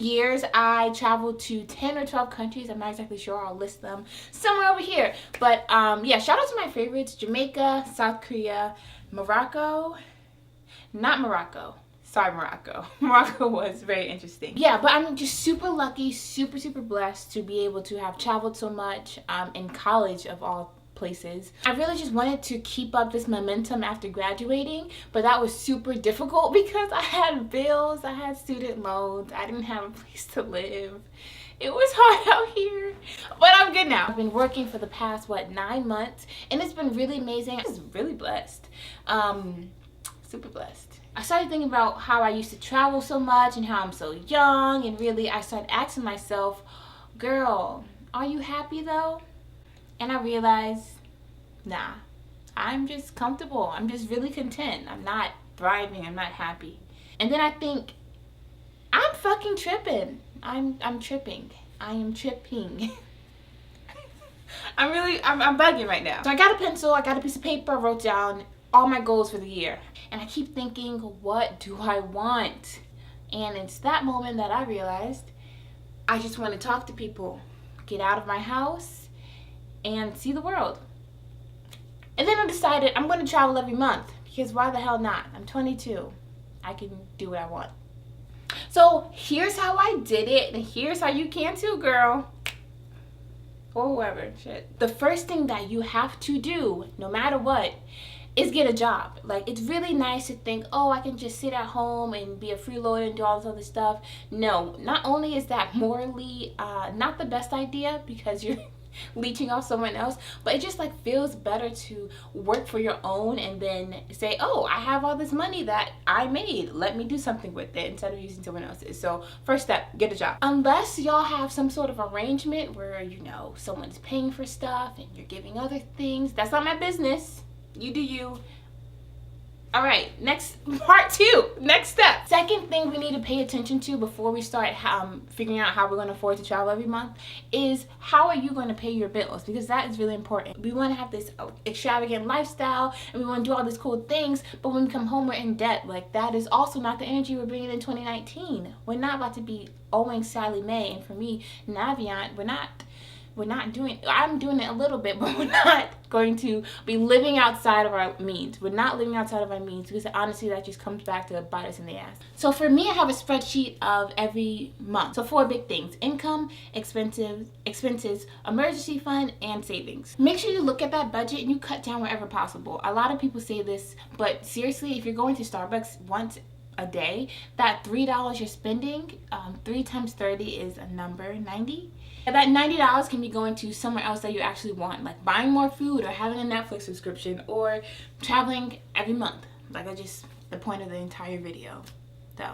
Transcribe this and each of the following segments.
years, I traveled to 10 or 12 countries. I'm not exactly sure. I'll list them somewhere over here. But yeah, shout out to my favorites: Jamaica, South Korea, Morocco. Not Morocco. Sorry, Morocco. Morocco was very interesting. Yeah, but I'm just super lucky, super blessed to be able to have traveled so much in college of all places. I really just wanted to keep up this momentum after graduating, but that was super difficult because I had bills, I had student loans, I didn't have a place to live. It was hard out here, but I'm good now. I've been working for the past, 9 months, and it's been really amazing. I was really blessed, super blessed. I started thinking about how I used to travel so much and how I'm so young, and really I started asking myself, girl, are you happy though? And I realized, nah, I'm just comfortable. I'm just really content. I'm not thriving. I'm not happy. And then I think, I'm fucking tripping. I'm tripping. I am tripping. I'm bugging right now. So I got a pencil, I got a piece of paper, I wrote down all my goals for the year. And I keep thinking, what do I want? And it's that moment that I realized I just want to talk to people, get out of my house, and see the world. And then I decided I'm going to travel every month, because why the hell not? I'm 22. I can do what I want. So here's how I did it, and here's how you can too, girl. Or whoever, shit. The first thing that you have to do, no matter what, is get a job. Like, it's really nice to think, oh, I can just sit at home and be a freeloader and do all this other stuff. No, not only is that morally not the best idea, because you're leeching off someone else, but it just like feels better to work for your own and then say, oh, I have all this money that I made, let me do something with it, instead of using someone else's. So first step, get a job. Unless y'all have some sort of arrangement where, you know, someone's paying for stuff and you're giving other things, that's not my business. You do you. All right, next, part 2, next step. Second thing we need to pay attention to before we start figuring out how we're going to afford to travel every month is, how are you going to pay your bills? Because that is really important. We want to have this extravagant lifestyle and we want to do all these cool things, but when we come home, we're in debt. Like, that is also not the energy we're bringing in 2019. We're not about to be owing Sally Mae, and for me, Navient, we're not doing, I'm doing it a little bit, but we're not going to be living outside of our means. We're not living outside of our means, because honestly, that just comes back to bite us in the ass. So for me, I have a spreadsheet of every month. So 4 big things: income, expenses, emergency fund, and savings. Make sure you look at that budget and you cut down wherever possible. A lot of people say this, but seriously, if you're going to Starbucks once a day, that $3 you're spending, 3 times 30 is a number, 90. And that $90 can be going to somewhere else that you actually want, like buying more food or having a Netflix subscription or traveling every month. Like, the point of the entire video. So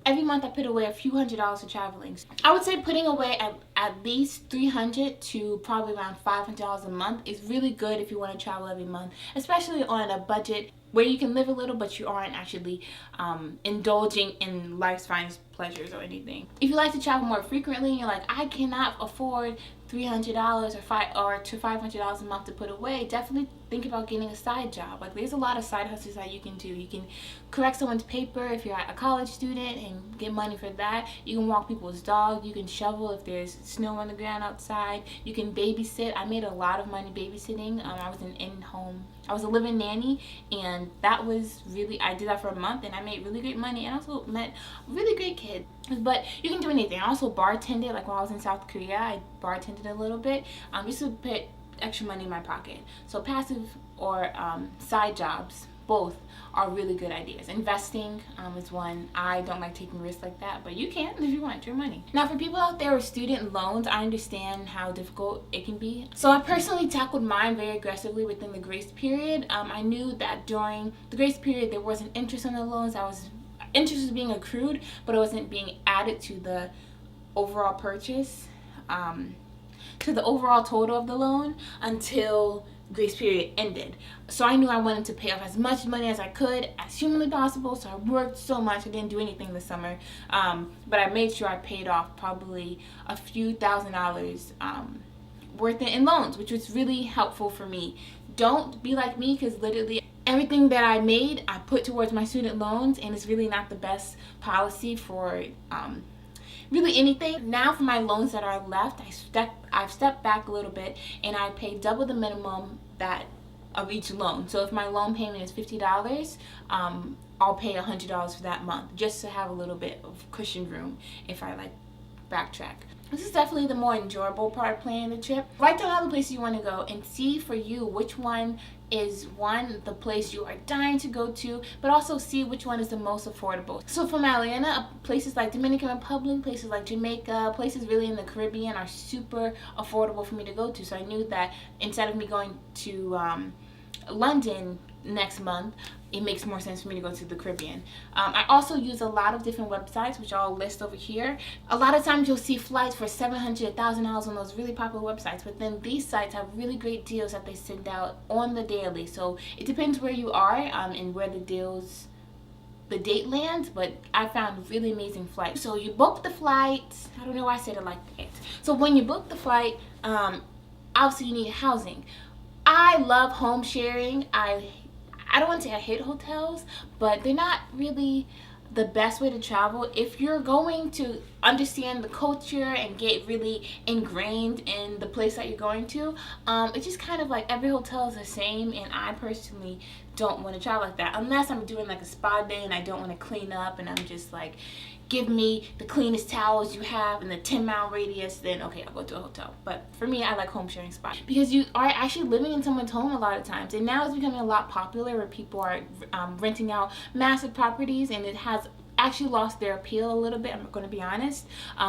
every month I put away a few $100s for traveling. I would say putting away at least $300 to probably around $500 a month is really good if you want to travel every month, especially on a budget where you can live a little but you aren't actually indulging in life's finest pleasures or anything. If you like to travel more frequently and you're like, I cannot afford $300 or to $500 a month to put away, definitely think about getting a side job. Like, there's a lot of side hustles that you can do. You can correct someone's paper if you're a college student and get money for that. You can walk people's dog. You can shovel if there's snow on the ground outside. You can babysit. I made a lot of money babysitting. I was a living nanny, and that was really, I did that for a month and I made really great money and also met really great kids. But you can do anything. I also bartended, like when I was in South Korea, I bartended a little bit. Just to put extra money in my pocket. So passive or side jobs, both are really good ideas. Investing is one. I don't like taking risks like that, but you can if you want your money. Now, for people out there with student loans, I understand how difficult it can be. So I personally tackled mine very aggressively within the grace period. I knew that during the grace period there wasn't interest on the loans. Interest was being accrued, but it wasn't being added to the overall purchase, to the overall total of the loan until grace period ended. So I knew I wanted to pay off as much money as I could as humanly possible, so I worked so much. I didn't do anything this summer, but I made sure I paid off probably a few $1,000s worth it in loans, which was really helpful for me. Don't be like me, because literally everything that I made I put towards my student loans, and it's really not the best policy for really anything. Now for my loans that are left, I've stepped back a little bit and I pay double the minimum that of each loan. So if my loan payment is $50, I'll pay $100 for that month just to have a little bit of cushion room if I like backtrack. This is definitely the more enjoyable part of planning the trip. Write down all the places you want to go and see for you which one is the place you are dying to go to, but also see which one is the most affordable. So from Atlanta, places like Dominican Republic, places like Jamaica, places really in the Caribbean are super affordable for me to go to. So I knew that instead of me going to London next month, it makes more sense for me to go to the Caribbean. I also use a lot of different websites, which I'll list over here. A lot of times you'll see flights for $700, $1,000 on those really popular websites, but then these sites have really great deals that they send out on the daily. So it depends where you are and where the date lands, but I found really amazing flights. So you book the flight. I don't know why I said it like that. So when you book the flight, obviously you need housing. I love home sharing. I don't want to say I hate hotels, but they're not really the best way to travel. If you're going to understand the culture and get really ingrained in the place that you're going to, it's just kind of like every hotel is the same, and I personally don't want to travel like that unless I'm doing like a spa day and I don't want to clean up and I'm just like, give me the cleanest towels you have in the 10-mile radius, then okay, I'll go to a hotel. But for me, I like home sharing spots because you are actually living in someone's home a lot of times, and now it's becoming a lot popular where people are renting out massive properties, and it has actually lost their appeal a little bit, I'm going to be honest,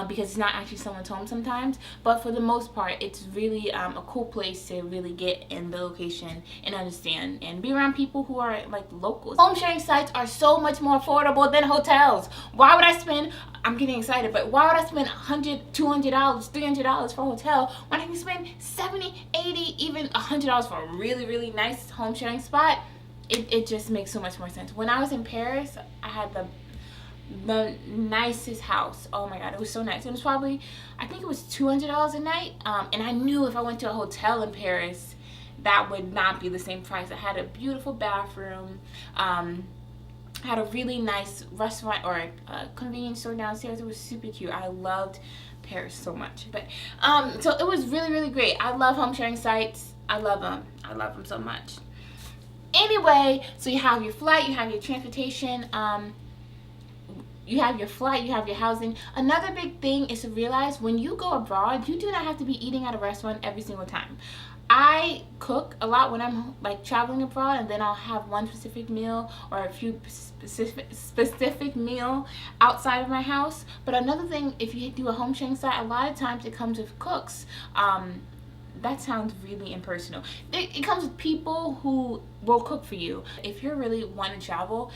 because it's not actually someone's home sometimes. But for the most part, it's really a cool place to really get in the location and understand and be around people who are like locals. Home sharing sites are so much more affordable than hotels. Why would I spend, I'm getting excited, but why would I spend $100, $200, $300 for a hotel when I can spend $70, $80, even $100 for a really, really nice home sharing spot? It just makes so much more sense. When I was in Paris, I had the nicest house. Oh my god, it was so nice. It was probably, I think it was $200 a night, and I knew if I went to a hotel in Paris that would not be the same price. I had a beautiful bathroom, had a really nice restaurant or a convenience store downstairs. It was super cute. I loved Paris so much. But so it was really, really great. I love home sharing sites. I love them so much. Anyway, so you have your flight, you have your transportation, you have your flight, you have your housing. Another big thing is to realize when you go abroad, you do not have to be eating at a restaurant every single time. I cook a lot when I'm like traveling abroad, and then I'll have one specific meal or a few specific meal outside of my house. But another thing, if you do a home sharing site, a lot of times it comes with cooks. That sounds really impersonal. It comes with people who will cook for you. If you're really wanting to travel,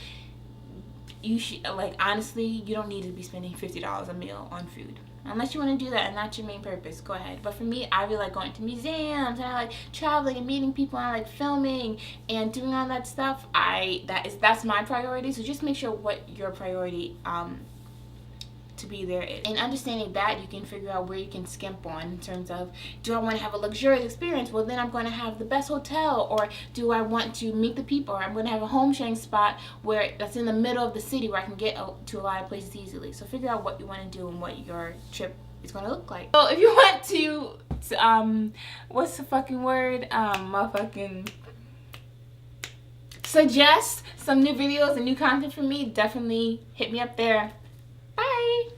you should, like, honestly, you don't need to be spending $50 a meal on food. Unless you want to do that and that's your main purpose, go ahead. But for me, I really like going to museums, and I like traveling and meeting people, and I like filming and doing all that stuff. That's my priority. So just make sure what your priority to be there is. And understanding that, you can figure out where you can skimp on in terms of, do I want to have a luxurious experience? Well, then I'm going to have the best hotel. Or do I want to meet the people? Or I'm going to have a home sharing spot that's in the middle of the city where I can get to a lot of places easily. So figure out what you want to do and what your trip is going to look like. So if you want to what's the fucking word? Motherfucking suggest some new videos and new content for me, definitely hit me up there. Bye!